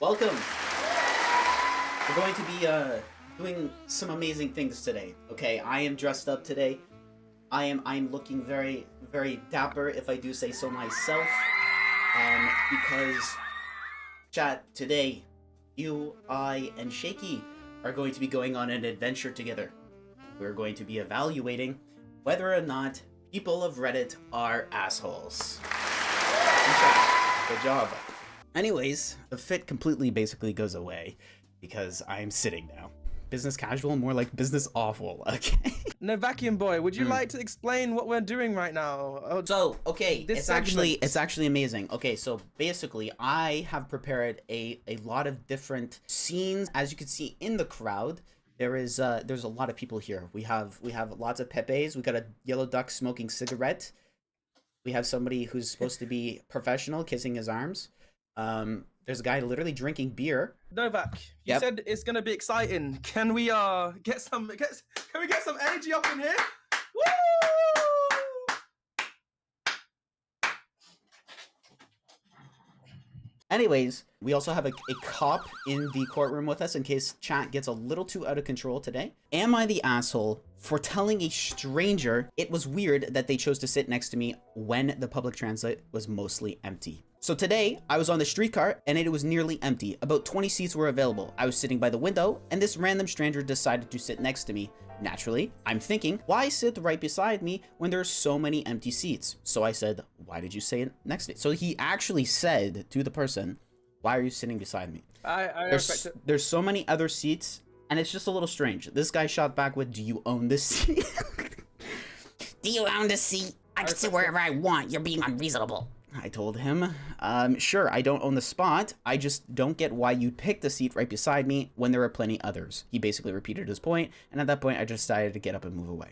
Welcome. We're going to be doing some amazing things today. Okay, I am dressed up today. I'm looking very, very dapper, if I do say so myself. Because chat today, you, I, and Shhhaky are going to be going on an adventure together. We're going to be evaluating whether or not people of Reddit are assholes. Good job. Anyways, the fit completely basically goes away because I'm sitting now. Business casual, more like business awful, okay? Novakboi, would you like to explain what we're doing right now? So, okay, it's actually amazing. Okay, so basically I have prepared a lot of different scenes. As you can see in the crowd, there's a lot of people here. We have lots of Pepes. We got a yellow duck smoking cigarette. We have somebody who's supposed to be professional kissing his arms. There's a guy literally drinking beer. Novak, you said it's gonna be exciting. Can we get some energy up in here? Woo! Anyways, we also have a cop in the courtroom with us in case chat gets a little too out of control today. Am I the asshole for telling a stranger it was weird that they chose to sit next to me when the public transit was mostly empty? So today, I was on the streetcar and it was nearly empty. About 20 seats were available. I was sitting by the window and this random stranger decided to sit next to me. Naturally, I'm thinking, why sit right beside me when there are so many empty seats? So I said, why did you sit next to me? So he actually said to the person, why are you sitting beside me? I respect it. There's so many other seats and it's just a little strange. This guy shot back with, do you own this seat? Do you own the seat? I can sit wherever I want. You're being unreasonable. I told him, sure, I don't own the spot. I just don't get why you picked the seat right beside me when there are plenty others. He basically repeated his point, and at that point, I just decided to get up and move away.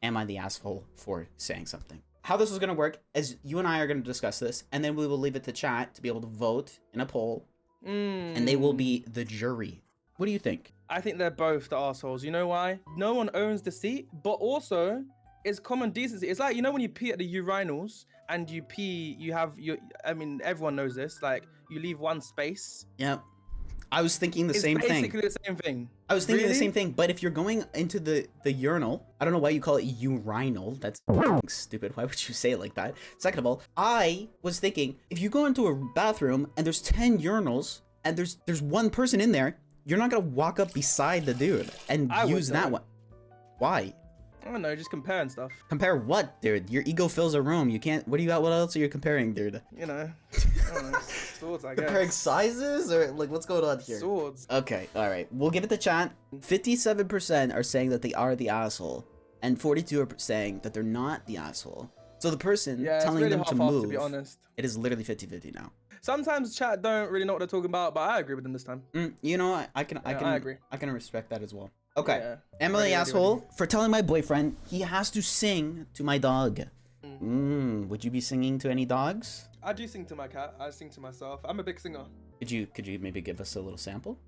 Am I the asshole for saying something? How this is going to work is you and I are going to discuss this, and then we will leave it to chat to be able to vote in a poll, and they will be the jury. What do you think? I think they're both the assholes. You know why? No one owns the seat, but also it's common decency. It's like, you know, when you pee at the urinals and you pee, I mean, everyone knows this, like you leave one space. Yep. I was thinking the same thing. It's basically the same thing. I was thinking the same thing, but if you're going into the urinal, I don't know why you call it urinal. That's stupid. Why would you say it like that? Second of all, I was thinking, if you go into a bathroom and there's 10 urinals and there's one person in there, you're not gonna walk up beside the dude and use that one. Why? I don't know, just comparing stuff. Compare what, dude? Your ego fills a room. You can't. What do you got? What else are you comparing, dude? You know, I don't know. Swords, I guess. Comparing sizes, or like what's going on here? Swords. Okay, all right. We'll give it the chat. 57% are saying that they are the asshole, and 42 are saying that they're not the asshole. So the person telling really them to move, to be honest. It is literally 50-50 now. Sometimes chat don't really know what they're talking about, but I agree with them this time. You know, I can agree. I can respect that as well. Okay, Yeah. am I the asshole for telling my boyfriend he has to sing to my dog? Would you be singing to any dogs? I do sing to my cat. I sing to myself. I'm a big singer. Could you maybe give us a little sample?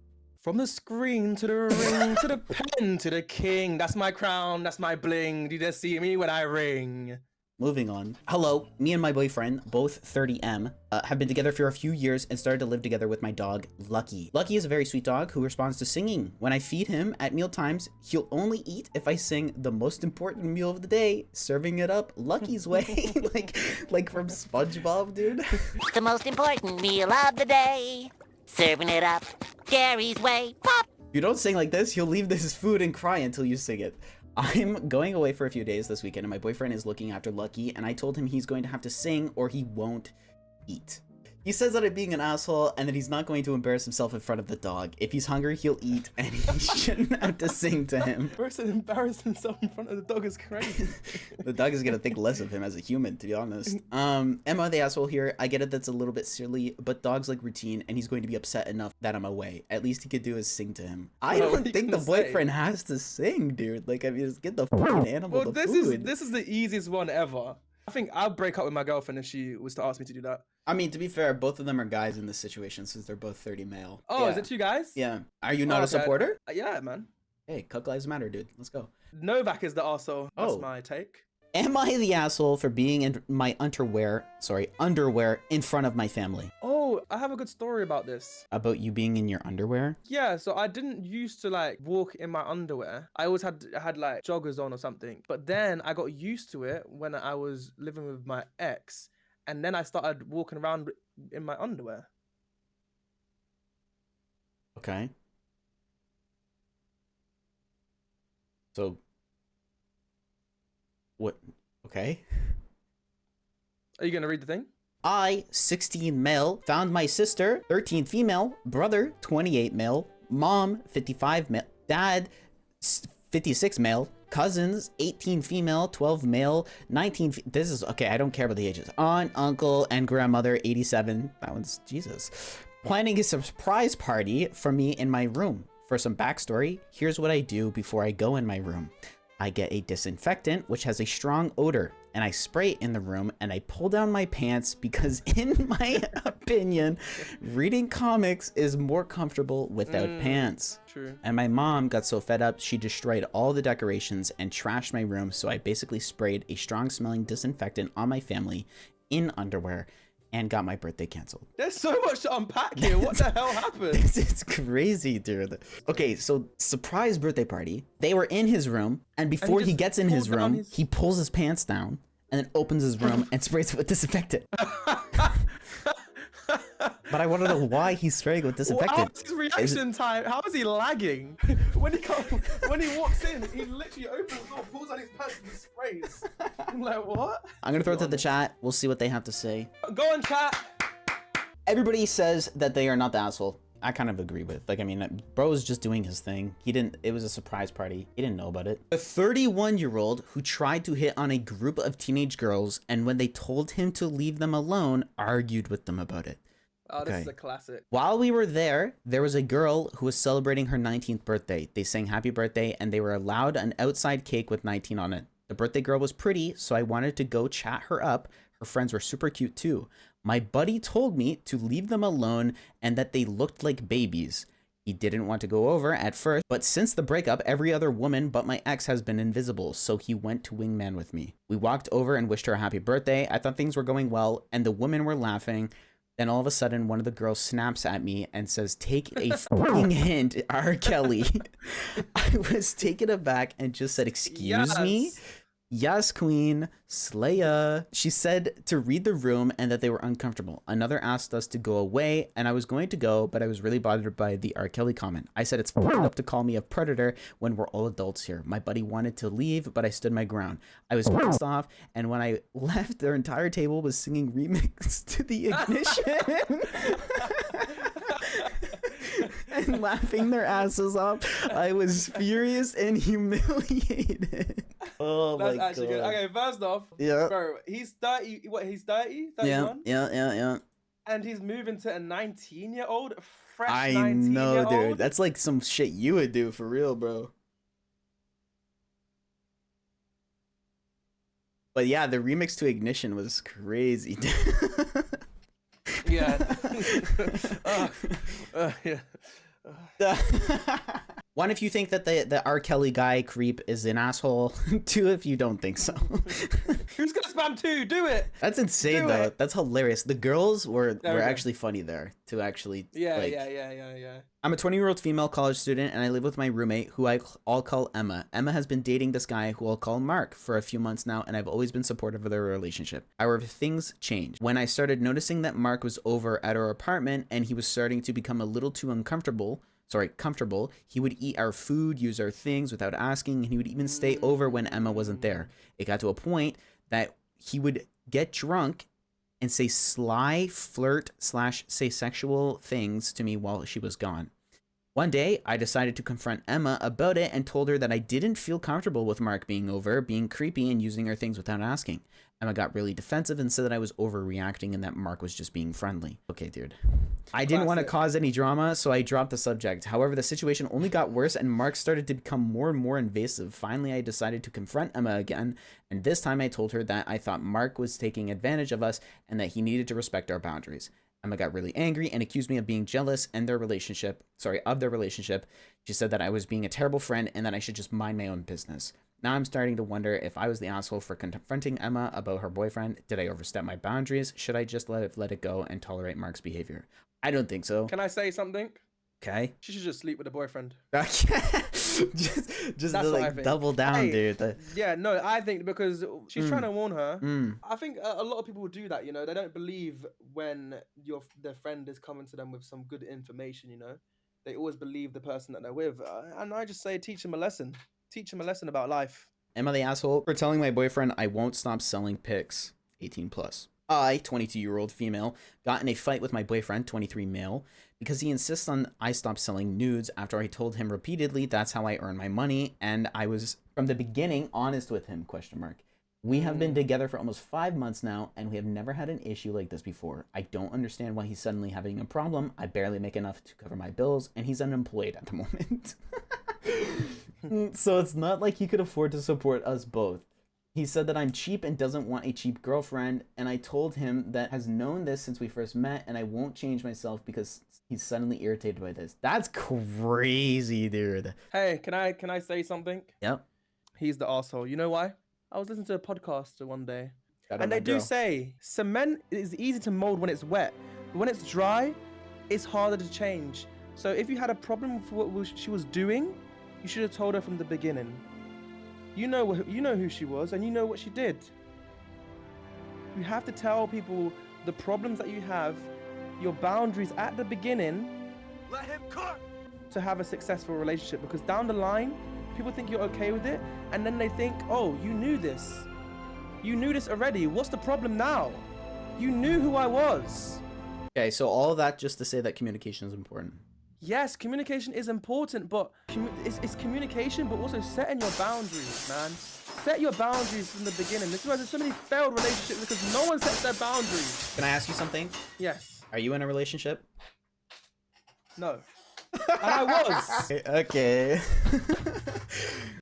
From the screen to the ring to the pen to the king. That's my crown. That's my bling. You just see me when I ring. Moving on. Hello, me and my boyfriend, both 30M, have been together for a few years and started to live together with my dog, Lucky. Lucky is a very sweet dog who responds to singing. When I feed him at meal times, he'll only eat if I sing the most important meal of the day, serving it up Lucky's way, like from SpongeBob, dude. The most important meal of the day. Serving it up Gary's way. Pop! If you don't sing like this, he'll leave this food and cry until you sing it. I'm going away for a few days this weekend and my boyfriend is looking after Lucky and I told him he's going to have to sing or he won't eat. He says that I'm being an asshole and that he's not going to embarrass himself in front of the dog. If he's hungry, he'll eat and he shouldn't have to sing to him. Person embarrass himself in front of the dog is crazy. The dog is gonna think less of him as a human, to be honest. Am I the asshole here? I get it, that's a little bit silly, but dogs like routine and he's going to be upset enough that I'm away. At least he could do is sing to him. I don't think the boyfriend has to sing, dude. Like, I mean, just get the fucking animal the food. This is the easiest one ever. I think I'll break up with my girlfriend if she was to ask me to do that. I mean, to be fair, both of them are guys in this situation since they're both 30 male. Oh, yeah. Is it two guys? Yeah. Are you not a supporter? Yeah, man. Hey, cuck lives matter, dude. Let's go. Novak is the arsehole. That's my take. Am I the asshole for being in my underwear in front of my family? Oh, I have a good story about this. About you being in your underwear? Yeah, so I didn't used to like walk in my underwear. I always had like joggers on or something. But then I got used to it when I was living with my ex, and then I started walking around in my underwear. Okay. So what? Okay. Are you gonna read the thing? I, 16 male, found my sister, 13 female, brother, 28 male, mom, 55 male, dad, 56 male, cousins, 18 female, 12 male, 19 this is okay, I don't care about the ages, aunt, uncle, and grandmother, 87. That one's Jesus. Planning a surprise party for me in my room. For some backstory, here's what I do before I go in my room. I get a disinfectant, which has a strong odor, and I spray it in the room, and I pull down my pants because in my opinion, reading comics is more comfortable without pants. True. And my mom got so fed up, she destroyed all the decorations and trashed my room, so I basically sprayed a strong smelling disinfectant on my family in underwear and got my birthday canceled. There's so much to unpack here. What the hell happened? It's crazy, dude. Okay, so surprise birthday party. They were in his room, and before he gets in his room, he pulls his pants down and then opens his room and sprays it with disinfectant. But I want to know why he's spraying with disinfectant. How's his reaction time? How is he lagging? when he walks in, he literally opens the door, pulls on his pants, and sprays. I'm like, what? I'm gonna throw it to the chat. We'll see what they have to say. Go on, chat. Everybody says that they are not the asshole. I kind of agree with. Like, I mean, bro was just doing his thing. It was a surprise party. He didn't know about it. A 31-year-old who tried to hit on a group of teenage girls, and when they told him to leave them alone, argued with them about it. Oh, this is a classic. While we were there was a girl who was celebrating her 19th birthday. They sang happy birthday, and they were allowed an outside cake with 19 on it. The birthday girl was pretty, so I wanted to go chat her up. Her friends were super cute too. My buddy told me to leave them alone and that they looked like babies. He didn't want to go over at first, but since the breakup, every other woman but my ex has been invisible, so he went to wingman with me. We walked over and wished her a happy birthday. I thought things were going well, and the women were laughing. Then all of a sudden, one of the girls snaps at me and says, "Take a fucking hint, R. Kelly." I was taken aback and just said, "Excuse me?" Yes, queen. Slaya. She said to read the room and that they were uncomfortable. Another asked us to go away, and I was going to go, but I was really bothered by the R. Kelly comment. I said it's fucked up to call me a predator when we're all adults here. My buddy wanted to leave, but I stood my ground. I was pissed off, and when I left, their entire table was singing remix to the Ignition. And laughing their asses off. I was furious and humiliated. Oh That's my actually god. good. Okay, first off, Yeah. bro, he's 30. What? He's 30? Yeah, 31? yeah. And he's moving to a 19-year-old, fresh I 19-year-old. know, dude. That's like some shit you would do for real, bro. But yeah, the remix to Ignition was crazy. Yeah. Yeah. One, if you think that the R. Kelly guy creep is an asshole. Two, if you don't think so. Who's gonna spam two? Do it. That's insane, Do though. it. That's hilarious. The girls were Okay. actually funny there to actually. Yeah, like, yeah. I'm a 20-year-old female college student, and I live with my roommate, who I'll call Emma. Emma has been dating this guy, who I'll call Mark, for a few months now, and I've always been supportive of their relationship. However, things changed. When I started noticing that Mark was over at our apartment, and he was starting to become a little too comfortable, he would eat our food, use our things without asking, and he would even stay over when Emma wasn't there. It got to a point that he would get drunk and say sly flirt/say sexual things to me while she was gone. One day, I decided to confront Emma about it and told her that I didn't feel comfortable with Mark being over, being creepy, and using her things without asking. Emma got really defensive and said that I was overreacting and that Mark was just being friendly. Okay, dude. I didn't want to cause any drama, so I dropped the subject. However, the situation only got worse and Mark started to become more and more invasive. Finally, I decided to confront Emma again, and this time I told her that I thought Mark was taking advantage of us and that he needed to respect our boundaries. Emma got really angry and accused me of being jealous and of their relationship. She said that I was being a terrible friend and that I should just mind my own business. Now I'm starting to wonder if I was the asshole for confronting Emma about her boyfriend. Did I overstep my boundaries? Should I just let it go and tolerate Mark's behavior? I don't think so. Can I say something? Okay. She should just sleep with the boyfriend. just That's what I think. double down, Hey, dude. Yeah, no, I think because she's trying to warn her. Mm. I think a lot of people will do that, you know. They don't believe when their friend is coming to them with some good information, you know. They always believe the person that they're with. And I just say teach them a lesson. Teach them a lesson about life. Am I the asshole for telling my boyfriend I won't stop selling pics? 18 plus. I, 22-year-old female, got in a fight with my boyfriend, 23 male, because he insists on I stop selling nudes after I told him repeatedly that's how I earn my money, and I was from the beginning honest with him, question mark. We have been together for almost 5 months now, and we have never had an issue like this before. I don't understand why he's suddenly having a problem. I barely make enough to cover my bills, and he's unemployed at the moment. So it's not like he could afford to support us both. He said that I'm cheap and doesn't want a cheap girlfriend, and I told him that has known this since we first met, and I won't change myself because he's suddenly irritated by this. That's crazy, dude. Hey, can I say something? Yep. He's the asshole. You know why? I was listening to a podcast one day, Shout out and my they do girl. say cement is easy to mold when it's wet, but when it's dry, it's harder to change. So if you had a problem with what she was doing, you should have told her from the beginning. You know who she was, and you know what she did. You have to tell people the problems that you have, your boundaries at the beginning. Let him cook! To have a successful relationship, because down the line, people think you're okay with it, and then they think, oh, you knew this. You knew this already. What's the problem now? You knew who I was. Okay, so all of that just to say that communication is important. Yes, communication is important, but it's communication, but also setting your boundaries, man. Set your boundaries from the beginning. This is why there's so many failed relationships, because no one sets their boundaries. Can I ask you something? Yes. Are you in a relationship? No. And I was. Okay.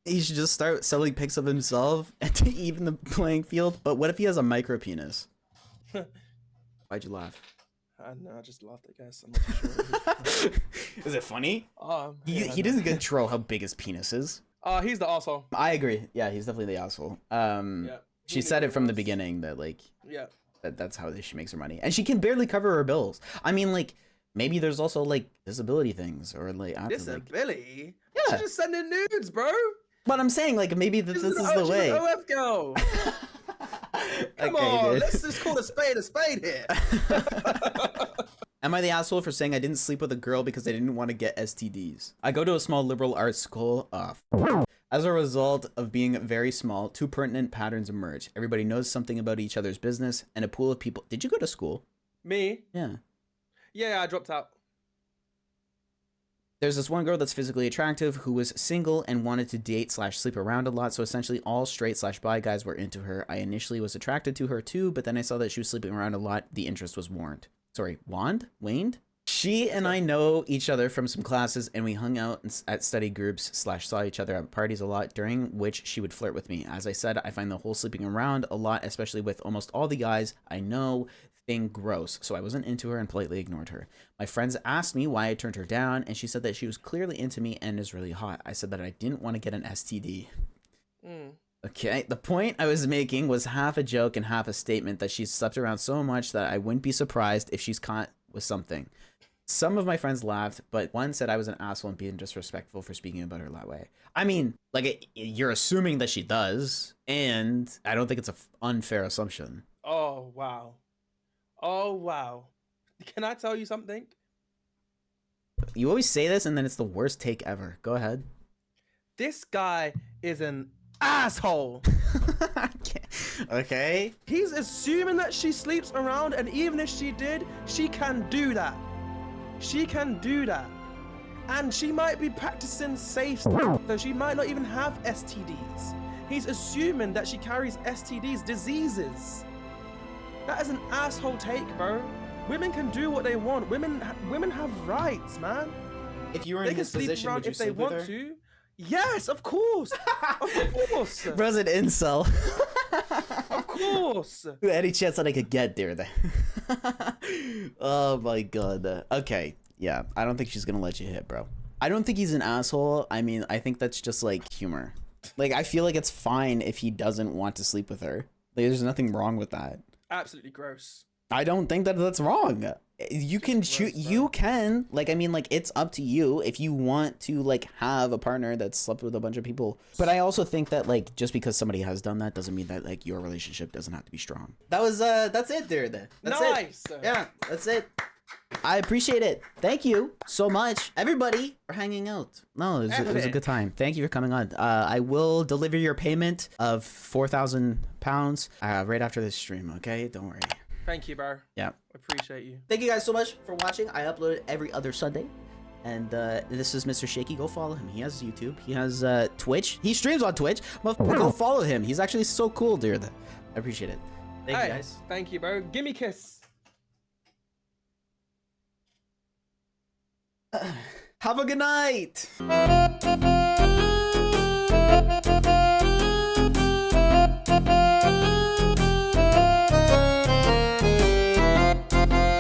He should just start selling pics of himself to even the playing field. But what if he has a micro penis? Why'd you laugh? I just laughed, I guess. I'm not too sure. Is it funny? He Yeah, doesn't control how big his penis is. He's the asshole. I agree. Yeah, he's definitely the asshole. Yeah. She said it from the beginning that like Yeah. that's how she makes her money, and she can barely cover her bills. I mean, like maybe there's also like disability things or like Disability? Yeah. She's just sending nudes, bro. But I'm saying like maybe this is the She's way. an OF girl. Come Okay, on, dude. let's just call a spade here. Am I the asshole for saying I didn't sleep with a girl because I didn't want to get STDs? I go to a small liberal arts school. As a result of being very small, two pertinent patterns emerge. Everybody knows something about each other's business, and a pool of people. Did you go to school? Me? Yeah. Yeah, I dropped out. There's this one girl that's physically attractive who was single and wanted to date / sleep around a lot, so essentially all straight / bi guys were into her. I initially was attracted to her too, but then I saw that she was sleeping around a lot. The interest was waned? She and I know each other from some classes, and we hung out at study groups / saw each other at parties a lot, during which she would flirt with me. As I said, I find the whole sleeping around a lot, especially with almost all the guys I know, thing gross, so I wasn't into her and politely ignored her. My friends asked me why I turned her down, and she said that she was clearly into me and is really hot. I said that I didn't want to get an STD. Okay, the point I was making was half a joke and half a statement that she's slept around so much that I wouldn't be surprised if she's caught with something. Some of my friends laughed, but one said I was an asshole and being disrespectful for speaking about her that way. I mean, like, you're assuming that she does, and I don't think it's an unfair assumption. Oh, wow. Oh, wow. Can I tell you something? You always say this, and then it's the worst take ever. Go ahead. This guy is an asshole. Okay. He's assuming that she sleeps around, and even if she did, she can do that. She can do that. And she might be practicing safe, so she might not even have STDs. He's assuming that she carries STDs, diseases. That is an asshole take, bro. Women can do what they want. Women have rights, man. If you were They in can his sleep position, around would you if they sleep with want her? to. Yes, of course. Of course. Bro's an incel. Of course. Any chance that I could get there. Oh my god. Okay. Yeah, I don't think she's gonna let you hit, bro. I don't think he's an asshole. I mean, I think that's just like humor. Like, I feel like it's fine if he doesn't want to sleep with her. Like, there's nothing wrong with that. Absolutely gross. I don't think that that's wrong. You can choose. You can, like, I mean, like, it's up to you if you want to, like, have a partner that's slept with a bunch of people. But I also think that, like, just because somebody has done that doesn't mean that, like, your relationship doesn't have to be strong. That's it, dude. That's nice. it. Yeah, that's it. I appreciate it. Thank you so much, everybody, for hanging out. No, it was a good time. Thank you for coming on. I will deliver your payment of £4,000 right after this stream. Okay, don't worry. Thank you, bro. Yeah. Appreciate you. Thank you guys so much for watching. I upload it every other Sunday. And this is Mr. Shhhaky. Go follow him. He has YouTube. He has Twitch. He streams on Twitch. Go follow him. He's actually so cool, dude. I appreciate it. Thank you guys. Thank you, bro. Give me a kiss. Have a good night.